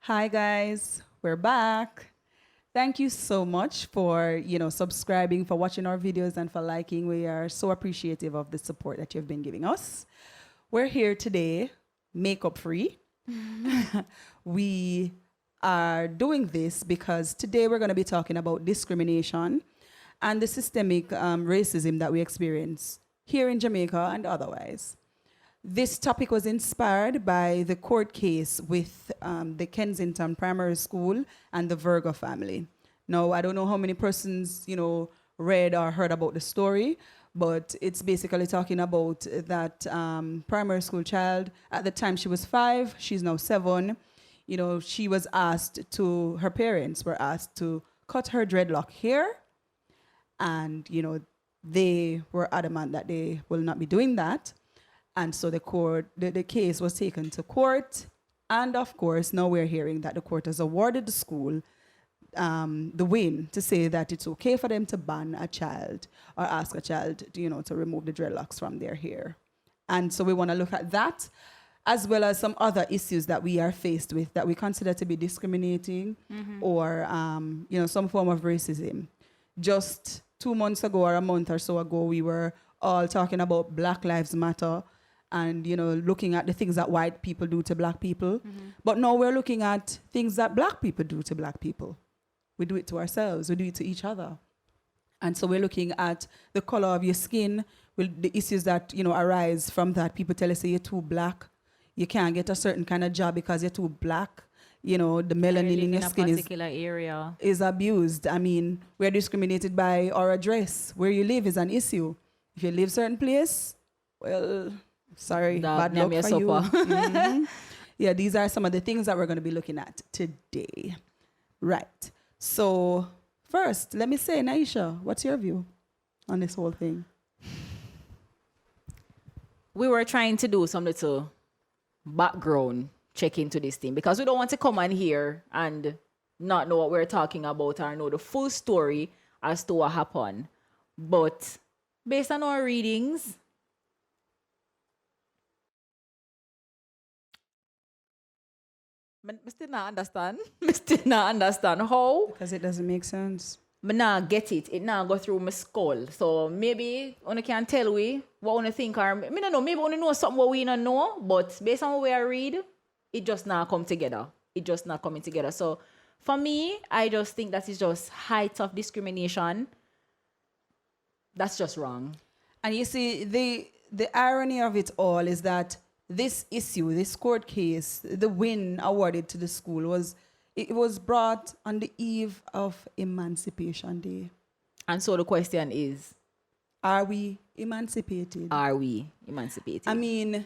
Hi guys, we're back. Thank you so much for, subscribing, for watching our videos and for liking. We are so appreciative of the support that you've been giving us. We're here today, makeup free. We are doing this because today we're going to be talking about discrimination and the systemic racism that we experience here in Jamaica and otherwise. This topic was inspired by the court case with the Kensington Primary School and the Virgo family. Now, I don't know how many persons, read or heard about the story, but it's basically talking about that primary school child. At the time, she was 5, she's now 7. She was asked to, her parents were asked to cut her dreadlock hair, and, they were adamant that they will not be doing that. And so the case was taken to court. And of course, now we're hearing that the court has awarded the school the win to say that it's okay for them to ban a child or ask a child, to remove the dreadlocks from their hair. And so we want to look at that, as well as some other issues that we are faced with that we consider to be discriminating or, some form of racism. Just 2 months ago or a month or so ago, we were all talking about Black Lives Matter and, looking at the things that white people do to black people. But now we're looking at things that black people do to black people. We do it to ourselves. We do it to each other. And so we're looking at the color of your skin, the issues that, arise from that. People tell us, you're too black. You can't get a certain kind of job because you're too black. The melanin in your skin is abused. I mean, we're discriminated by our address. Where you live is an issue. If you live certain place, well, sorry, bad luck for you. Yeah, these are some of the things that we're going to be looking at today. Right. So first, let me say, Naisha, what's your view on this whole thing? We were trying to do some little background check into this thing because we don't want to come on here and not know what we're talking about or know the full story as to what happened. But based on our readings, I still not understand. I still not understand how. Because it doesn't make sense. I not get it. It now go through my skull. So maybe one can tell we what one think or I don't know, maybe one know something what we don't know, but based on what we are read, it just not come together. It just not coming together. So for me, I just think that is just height of discrimination. That's just wrong. And you see, the irony of it all is that this issue, this court case, the win awarded to the school was brought on the eve of Emancipation Day. And so the question is, are we emancipated? Are we emancipated? I mean,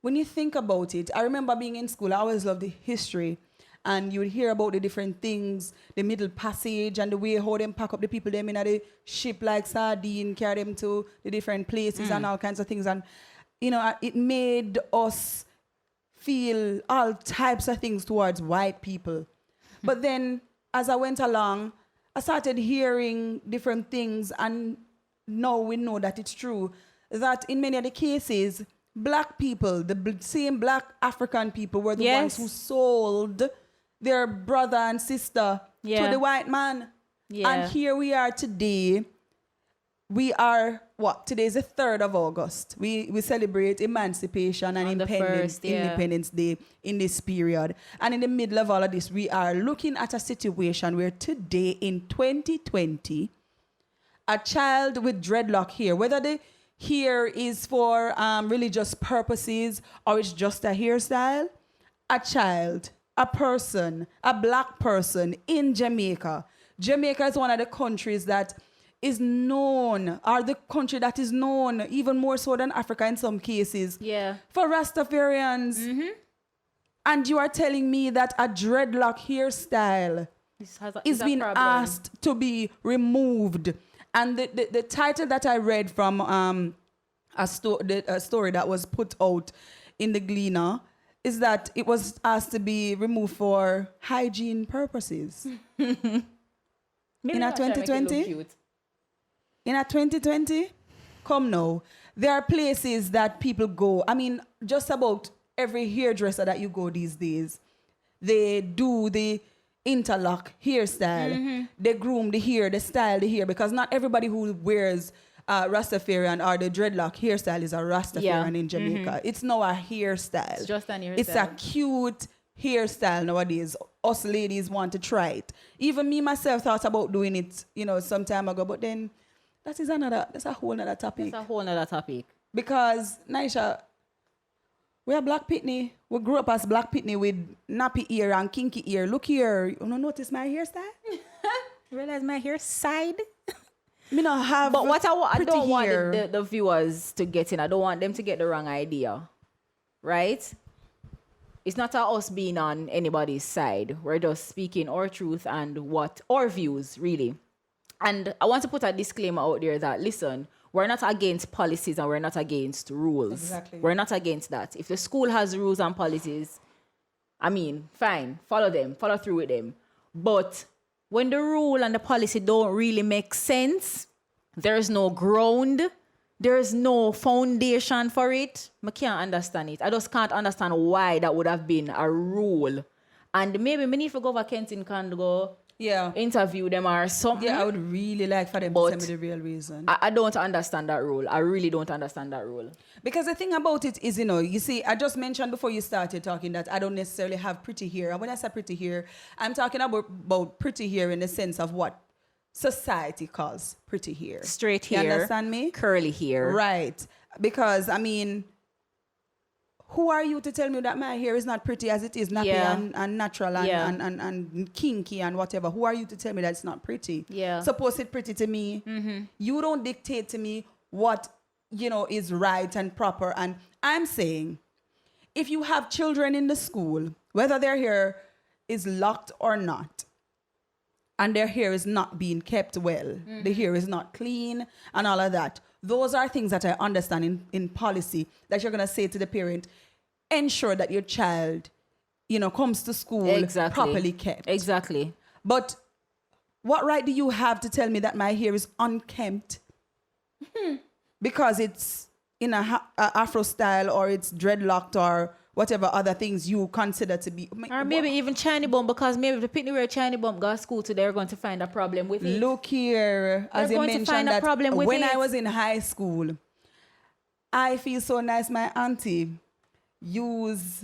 when you think about it, I remember being in school, I always loved the history. And you would hear about the different things, the Middle Passage and the way how them pack up the people them in the ship like sardine, carry them to the different places and all kinds of things. And, it made us feel all types of things towards white people. But then, as I went along, I started hearing different things, and now we know that it's true, that in many of the cases, black people, the same black African people were the ones who sold their brother and sister to the white man. Yeah. And here we are today. We are, today is the 3rd of August. We celebrate Emancipation and Independence Day in this period. And in the middle of all of this, we are looking at a situation where today in 2020, a child with dreadlock hair, whether the hair is for religious purposes or it's just a hairstyle, a child, a person, a black person in Jamaica. Jamaica is one of the countries that is known, or the country that is known even more so than Africa in some cases, for Rastafarians. And you are telling me that a dreadlock hairstyle is being asked to be removed. And the title that I read from a story that was put out in the Gleaner is that it was asked to be removed for hygiene purposes. In a 2020? In a 2020? Come now. There are places that people go. I mean, just about every hairdresser that you go these days, they do the interlock hairstyle, they groom the hair, they style the hair, because not everybody who wears Rastafarian or the dreadlock hairstyle is a Rastafarian in Jamaica. It's now a hairstyle. It's just an hairstyle. It's a cute hairstyle nowadays. Us ladies want to try it. Even me myself thought about doing it, some time ago, but then that's a whole other topic. That's a whole other topic. Because, Naisha, we are black pitney. We grew up as black pitney with nappy ear and kinky ear. Look here. You don't notice my hairstyle? Realize my hair side? Me not have But what I don't want hair. the viewers to get in. I don't want them to get the wrong idea. Right? It's not us being on anybody's side. We're just speaking our truth and what our views, really. And I want to put a disclaimer out there that, listen, we're not against policies and we're not against rules. Exactly. We're not against that. If the school has rules and policies, fine, follow them, follow through with them. But when the rule and the policy don't really make sense, there's no ground, there's no foundation for it, I can't understand it. I just can't understand why that would have been a rule. And maybe we need to go over Kensington and go interview them or something. Yeah, I would really like for them to tell me the real reason. I don't understand that rule. I really don't understand that rule. Because the thing about it is, you see, I just mentioned before you started talking that I don't necessarily have pretty hair. And when I say pretty hair, I'm talking about pretty hair in the sense of what society calls pretty hair. Straight hair. You understand me? Curly hair. Right. Because, who are you to tell me that my hair is not pretty as it is, nappy and natural and kinky and whatever? Who are you to tell me that it's not pretty? Yeah. Suppose it's pretty to me. You don't dictate to me what, is right and proper. And I'm saying, if you have children in the school, whether their hair is locked or not, and their hair is not being kept well, the hair is not clean and all of that, those are things that I understand in policy that you're going to say to the parent, ensure that your child, comes to school properly kept. Exactly. But what right do you have to tell me that my hair is unkempt? Because it's in a Afro style or it's dreadlocked or whatever other things you consider to be. Or maybe even Chiny Bump, because maybe if the pitney wear Chiny Bump go to school today, they're going to find a problem with it. Look here, as you mentioned that when I was in high school, I feel so nice. My auntie used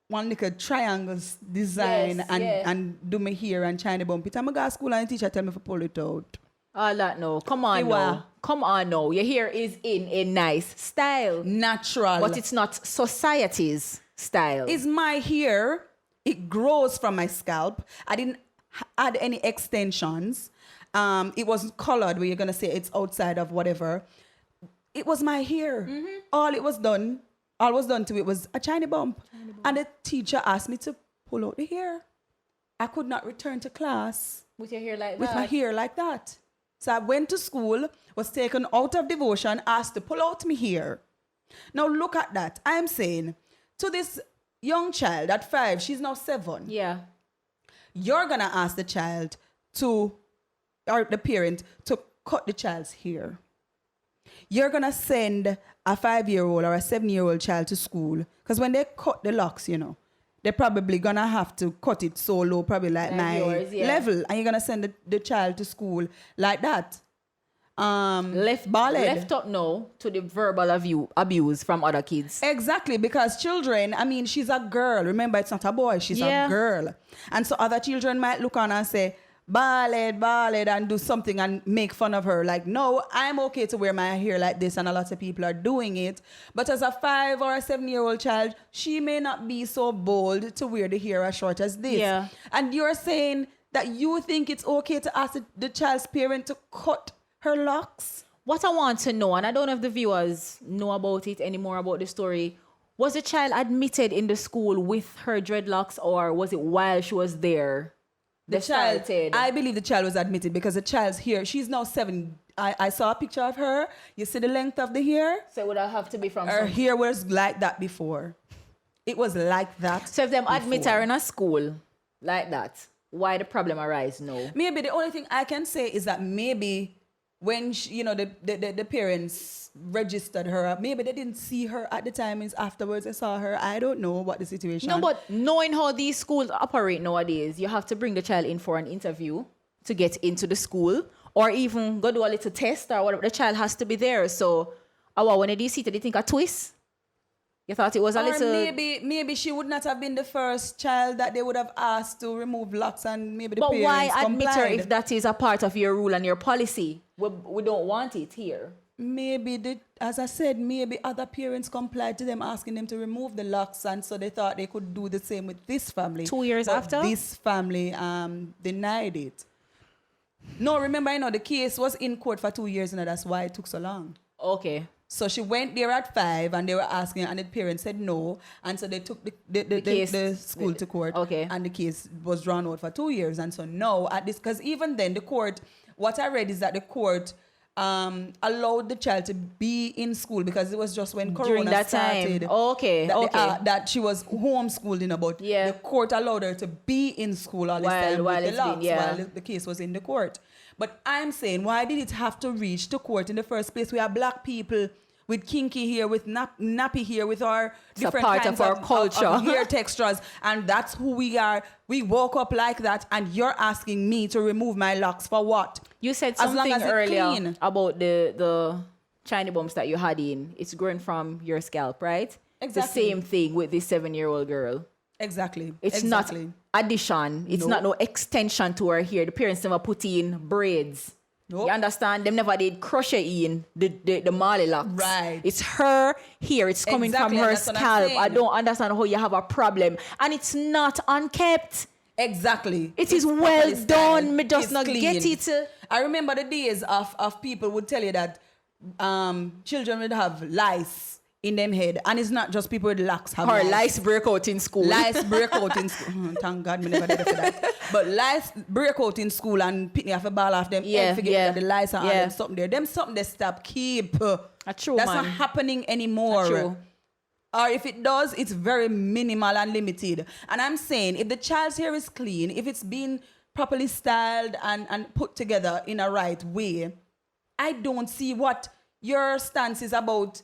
one little triangles design and do my hair and Chiny Bump it. I'm going to go to school and the teacher tell me to pull it out. All that no. Come on now. Come on now. Your hair is in a nice style. Natural. But it's not society's style. It's my hair. It grows from my scalp. I didn't add any extensions. It wasn't colored where you're going to say it's outside of whatever. It was my hair. All was done to it was a Chiny Bump. And the teacher asked me to pull out the hair. I could not return to class. With your hair like that? With my hair like that. So I went to school, was taken out of devotion, asked to pull out my hair. Now look at that. I'm saying to this young child at 5, she's now 7. Yeah. You're going to ask the child or the parent to cut the child's hair. You're going to send a 5-year-old or a 7-year-old child to school. Because when they cut the locks, they're probably going to have to cut it so low, probably like my level. And you're going to send the child to school like that. Left up now to the verbal abuse from other kids. Exactly, because children, she's a girl. Remember, it's not a boy. She's a girl. And so other children might look on and say, ballad, and do something and make fun of her. Like, no, I'm okay to wear my hair like this, and a lot of people are doing it. But as a 5 or a 7-year-old child, she may not be so bold to wear the hair as short as this. Yeah. And you're saying that you think it's okay to ask the child's parent to cut her locks? What I want to know, and I don't know if the viewers know about it anymore, about the story, was the child admitted in the school with her dreadlocks, or was it while she was there? I believe the child was admitted because the child's hair, she's now 7. I saw a picture of her. You see the length of the hair? So it would have to be from her hair was like that before. It was like that. So if them admit her in a school like that, why the problem arise now? Maybe the only thing I can say is that maybe when she, the parents registered her, maybe they didn't see her at the time. It's afterwards they saw her. I don't know what the situation. No, but knowing how these schools operate nowadays, you have to bring the child in for an interview to get into the school, or even go do a little test or whatever. The child has to be there. So, when did you see it? Did you think a twist? You thought it was a little... maybe she would not have been the first child that they would have asked to remove locks, and maybe the but parents why admit her complied. if that is a part of your rule and your policy? We don't want it here. Maybe, as I said, maybe other parents complied to them asking them to remove the locks, and so they thought they could do the same with this family. 2 years but after? This family denied it. No, remember, the case was in court for 2 years, and that's why it took so long. Okay. So she went there at 5, and they were asking, and the parents said no, and so they took the school to court, okay, and the case was drawn out for 2 years, and so now at this, because even then the court, what I read is that the court allowed the child to be in school because it was just when Corona during that started. Time. Okay, that she was homeschooled, but the court allowed her to be in school all this time while with the locks, while the case was in the court. But I'm saying, why did it have to reach to court in the first place? We are black people with kinky hair, with nappy hair, with our different part kinds of our culture. of hair textures, and that's who we are. We woke up like that, and you're asking me to remove my locks for what? You said As long something as it's earlier clean. about the shiny bumps that you had in. It's growing from your scalp, right? Exactly. The same thing with this 7-year-old girl. Exactly. It's exactly. not addition. It's not no extension to her hair. The parents never put in braids. Nope. You understand? Them never did crochet in the Marley locks. Right. It's her hair. It's coming Exactly, from her and that's what I'm scalp. saying. I don't understand how you have a problem. And it's not unkept. Exactly. It is well properly done. styled. Me just It's not clean. get it. I remember the days of people would tell you that children would have lice in them head, and it's not just people with locks have Her lice break out in school. Lice break out in school. Thank God me never did it for that. But lice break out in school, and Pitney have a ball off them head, forget that the lice and all them something there. Them something they stop keep. True, That's man. not happening anymore. True. Or if it does, it's very minimal and limited. And I'm saying, if the child's hair is clean, if it's been properly styled and put together in a right way, I don't see what your stance is about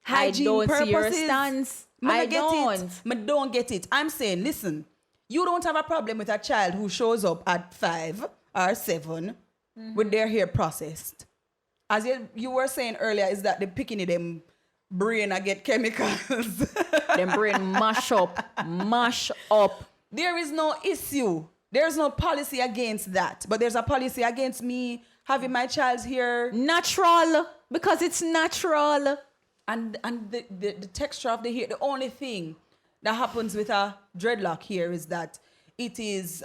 hygiene I don't purposes. see your stance. I don't get it. I'm saying, listen, you don't have a problem with a child who shows up at 5 or 7 with their hair processed. As you were saying earlier, is that the picking them brain I get chemicals. Them brain mash up. There is no issue. There's no policy against that. But there's a policy against me having my child's hair natural, because it's natural. And the texture of the hair. The only thing that happens with a dreadlock here is that it is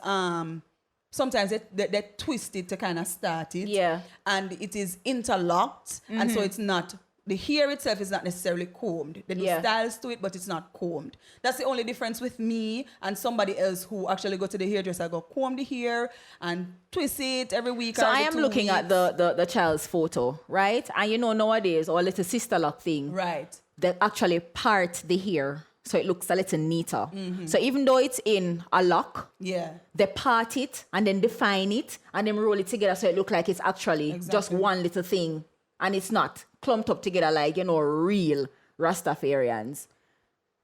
sometimes they twist it to kind of start it. Yeah. And it is interlocked, and so it's not. The hair itself is not necessarily combed. They do styles to it, but it's not combed. That's the only difference with me and somebody else who actually go to the hairdresser, go comb the hair and twist it every week. So or I every am 2 looking weeks. at the child's photo, right? And nowadays, our little sister lock thing, Right. they actually part the hair so it looks a little neater. So even though it's in a lock, they part it and then define it and then roll it together so it looks like it's actually just one little thing. And it's not clumped up together like, real Rastafarians.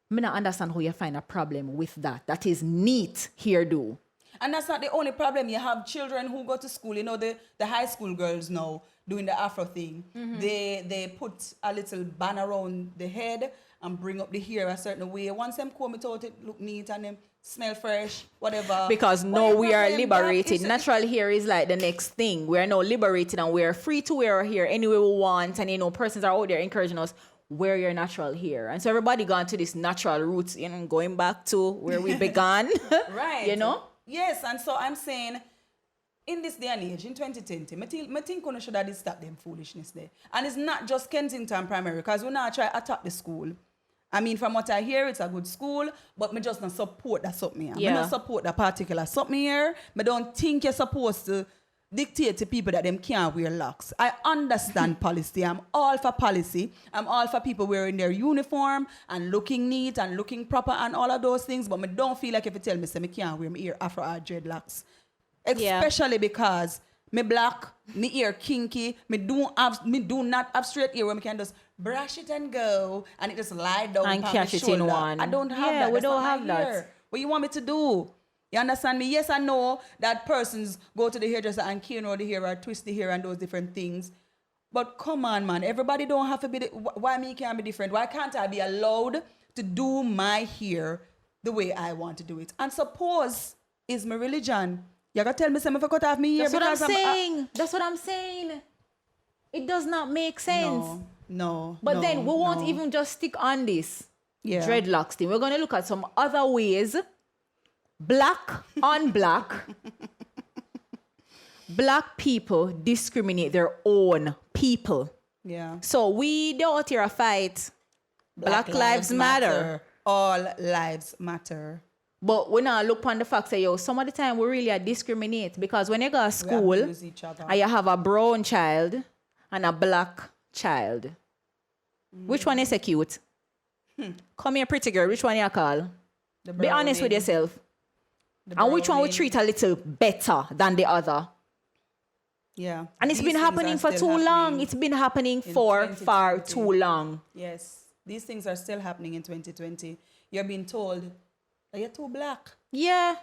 I don't understand how you find a problem with that. That is neat hairdo. And that's not the only problem. You have children who go to school, the high school girls now doing the Afro thing. They put a little band around the head and bring up the hair a certain way. Once them comb it out, it look neat and them smell fresh, whatever. Because now we are liberated. Natural hair is like the next thing. We are now liberated and we are free to wear our hair any way we want. And, persons are out there encouraging us, wear your natural hair. And so everybody gone to this natural roots, going back to where we began. Right. Yes, and so I'm saying, in this day and age, in 2020, I think we should have stop them foolishness there. And it's not just Kensington Primary, because we now try to attack the school. I mean, from what I hear, it's a good school, but me just not support that something here. Me not support that particular something here. Me don't think you're supposed to dictate to people that them can't wear locks. I understand policy. I'm all for policy. I'm all for people wearing their uniform and looking neat and looking proper and all of those things, but me don't feel like if you tell me, say me can't wear my ear afro or dreadlocks. Especially because Me black, me ear kinky, me do not have straight ear where me can just brush it and go and it just lie down And on catch my it in shoulder. one. I don't have Yeah, that. we That's don't not have my that. hair. What you want me to do? You understand me? Yes, I know that persons go to the hairdresser and cane out the hair or twist the hair and those different things. But come on, man. Everybody don't have to be... why me can't be different? Why can't I be allowed to do my hair the way I want to do it? And suppose is my religion. You gotta tell me something if I cut off me hair That's what I'm because saying. That's what I'm saying. It does not make sense. No. But no, then we won't no. even just stick on this dreadlocks thing. We're going to look at some other ways. Black on black. Black people discriminate their own people. Yeah. So we don't here a fight. Black lives matter. All lives matter. But we now look on the fact that, some of the time we really are discriminate because when you go to school abuse each other. and you have a brown child and a black child, which one is a cute? Come here, pretty girl. Which one you call? Be honest with yourself. And which one will treat a little better than the other? Yeah. And it's These been happening things for are too still long. happening It's been happening in for far 2020. too long. Yes. These things are still happening in 2020. You're being told that you're too black. Yeah.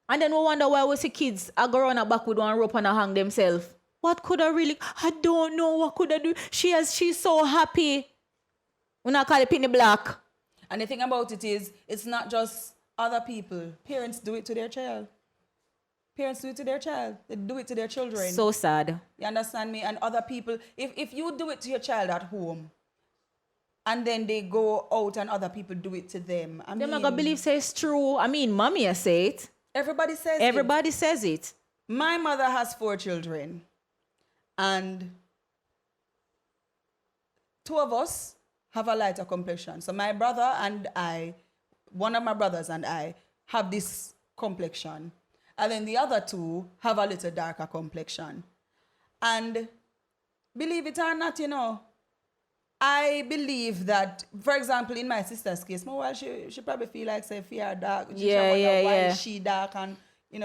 And then we wonder why we see kids go around a back with one rope and hang themselves. What could I really... I don't know. What could I do? She's so happy. We not call it Penny Black. And the thing about it is, it's not just other people. Parents do it to their child. Parents do it to their child. They do it to their children. So sad. You understand me? And other people, if you do it to your child at home, and then they go out and other people do it to them. They're not going to believe say it's true. I mean, mommy I say it. Everybody says it. Everybody says it. My mother has 4 children. And 2 of us have a lighter complexion. So my brother and I, one of my brothers and I, have this complexion. And then the other 2 have a little darker complexion. And believe it or not, I believe that, for example, in my sister's case, well, she probably feel like, say, fear dark. She wonder why is she dark and,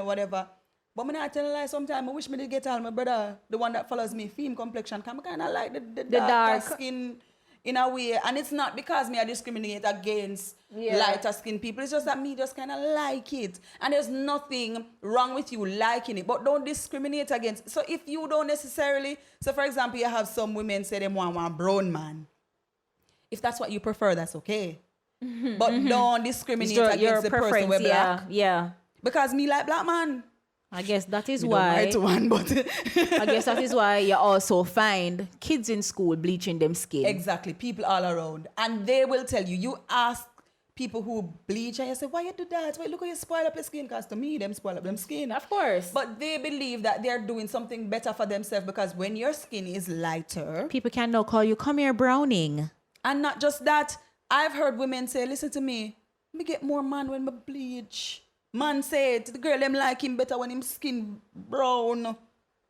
whatever. But I tell her, like, sometimes I wish me to get all my brother, the one that follows me, film complexion, because I kind of like the dark skin in a way. And it's not because me I discriminate against lighter skin people. It's just that me just kind of like it. And there's nothing wrong with you liking it, but don't discriminate against. So if you don't necessarily, so for example, you have some women say they want one brown man. If that's what you prefer, that's okay. But don't discriminate against the person with black. Yeah. Because me like black man. I guess that is We why. don't write to one, but I guess that is why you also find kids in school bleaching them skin. exactly, people all around, and they will tell you. You ask people who bleach, and you say, "Why you do that? Why look how you spoil up your skin?" Because to me, them spoil up them skin. Of course. But they believe that they're doing something better for themselves because when your skin is lighter, People can now call you, come here, Browning. and not just that, I've heard women say, "Listen to me get more man when me bleach." Man say it, the girl them like him better when him skin brown.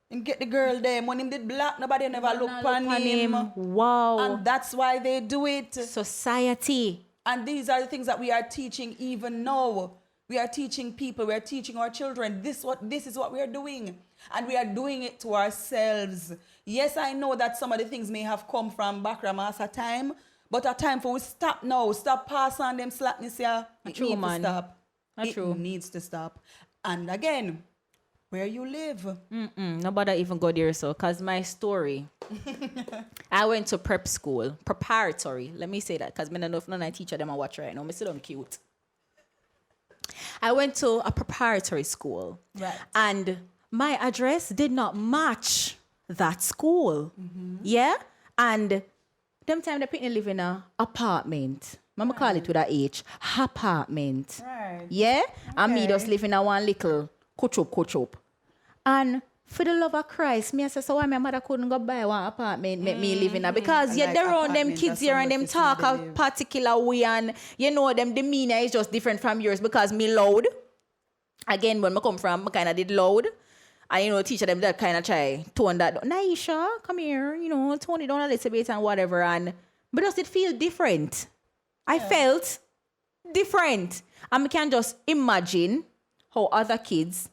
Him get the girl them. When him did black, nobody never look on him. Wow. And that's why they do it. Society. And these are the things that we are teaching even now. We are teaching people, we are teaching our children. This is what we are doing. And we are doing it to ourselves. Yes, I know that some of the things may have come from background at a time, but a time for we stop now. Stop pass on them slackness here. It needs to stop. It needs to stop. And again, where you live. Nobody even go there, so, because my story, I went to prep school, preparatory. Let me say that, because I don't know if none of the teacher them are watch right now. I still don't cute. I went to a preparatory school. Right. And my address did not match that school. Yeah? And them time they people live in an apartment. Mama call it with a H. Apartment. Right. Yeah? And me Okay. just live in a one little kuchup. And for the love of Christ, me I say, so why my mother couldn't go buy one apartment, make me live in a, because I like they're around them apartments, kids that's here and somewhere them to talk see a they live. particular way, and them demeanor is just different from yours because me loud. Again, when I come from, I kind of did loud. And, teacher them that kind of try tone that, Naisha, come here, tone it down a little bit and whatever. But does it feel different? I felt different. And I can just imagine how other kids,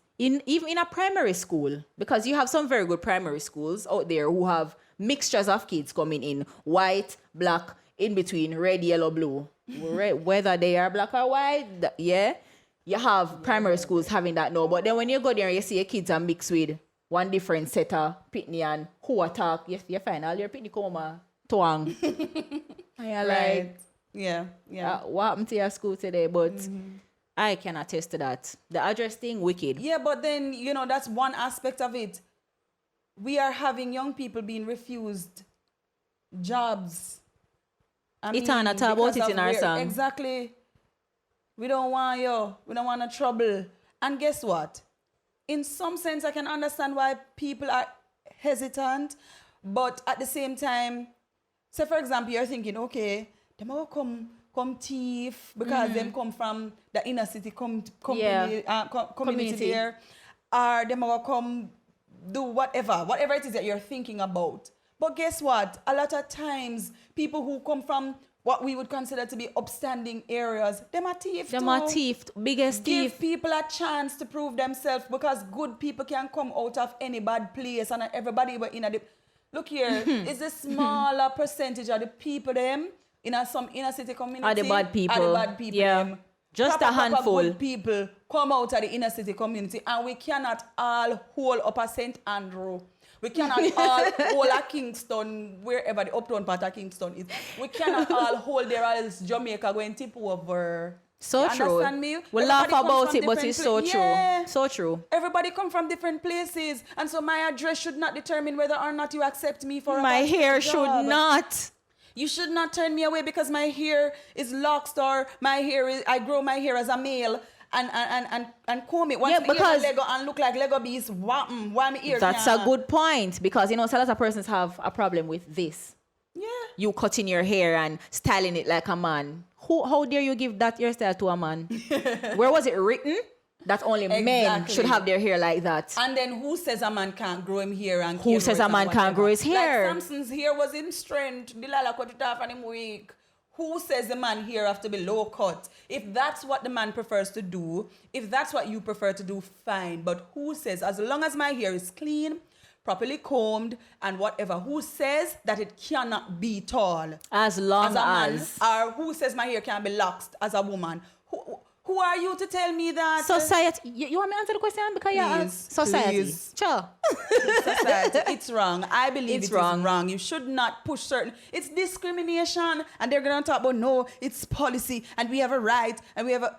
even in a primary school, because you have some very good primary schools out there who have mixtures of kids coming in, white, black, in between, red, yellow, blue. Whether they are black or white, yeah. You have primary schools having that now. But then when you go there and you see your kids are mixed with one different set of pitney and who attack, you find all your pitney coma, twang. And you're like, yeah. What happened to your school today? But I can attest to that. The address thing, wicked. Yeah, but then, that's one aspect of it. We are having young people being refused jobs. It's not about it in our song. Exactly. We don't want you. We don't want no trouble. And guess what? In some sense, I can understand why people are hesitant. But at the same time, say for example, you're thinking, okay, them will come thief because them come from the inner city community there. Or them will come do whatever it is that you're thinking about. But guess what? A lot of times, people who come from what we would consider to be upstanding areas, them are thief too. Them are thief, biggest thief. Give people a chance to prove themselves, because good people can come out of any bad place, and everybody but in a look here, it's a smaller percentage of the people them in some inner city community are the bad people. Yeah. Them. Just a handful. Good people come out of the inner city community, and we cannot all hold up a St. Andrew. We cannot all hold a Kingston, wherever the uptown part of Kingston is. We cannot all hold there as Jamaica going tip over. So you true. Understand me? We laugh about it, but it's so true. So true. Everybody come from different places, and so my address should not determine whether or not you accept me for my a hair job. should not. You should not turn me away because my hair is locked, or I grow my hair as a male and comb it. Once because Lego and look like Lego bees, why my ear? That's a good point, because a lot of persons have a problem with this. Yeah. You cutting your hair and styling it like a man. How dare you give that hairstyle to a man? Where was it written that only men should have their hair like that? And then who says a man can't grow him hair? And who says a man can't grow his hair? Like Samson's hair was in strength. Delilah cut it off and him weak. Who says the man hair have to be low cut? If that's what the man prefers to do, if that's what you prefer to do, fine. But who says, as long as my hair is clean, properly combed, and whatever, who says that it cannot be tall? As long as a man, or who says my hair can be locked as a woman? Who are you to tell me that? Society. You want me to answer the question? Because you're society. Please. Sure. Society. It's wrong. I believe it's wrong. You should not push certain. It's discrimination. And they're going to talk about, no, it's policy. And we have a right. And we have a...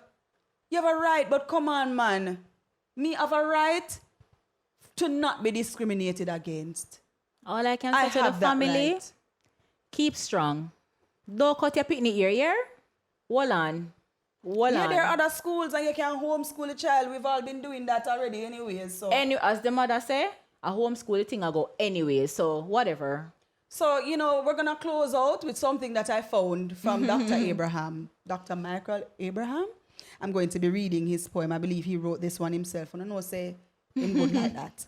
You have a right, but come on, man. Me have a right to not be discriminated against. All I can say to the family, keep strong. Don't cut your pitney ear, yeah? Hold on. Yeah, there are other schools and you can homeschool a child. We've all been doing that already anyway. So as the mother say, a homeschool thing I go anyway. So whatever. So, we're going to close out with something that I found from Dr. Abraham. Dr. Michael Abraham. I'm going to be reading his poem. I believe he wrote this one himself. And I know say him good like that.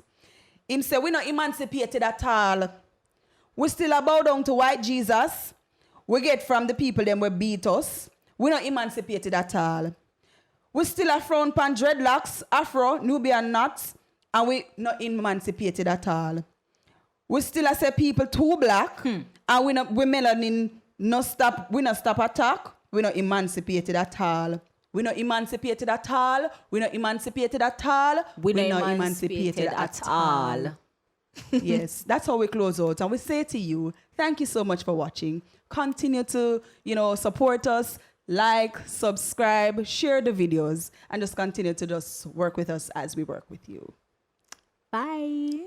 Him say, we're not emancipated at all. We still bow down to white Jesus. We get from the people them we beat us. We're not emancipated at all. We still are frown pan dreadlocks, afro, Nubian knots, and we not emancipated at all. We still are say people too black, and we melanin no stop. We not stop attack. We not emancipated at all. We not emancipated at all. We not emancipated at all. We not emancipated at all. Yes, that's how we close out, and we say to you, thank you so much for watching. Continue to support us. Like, subscribe, share the videos, and just continue to just work with us as we work with you. Bye.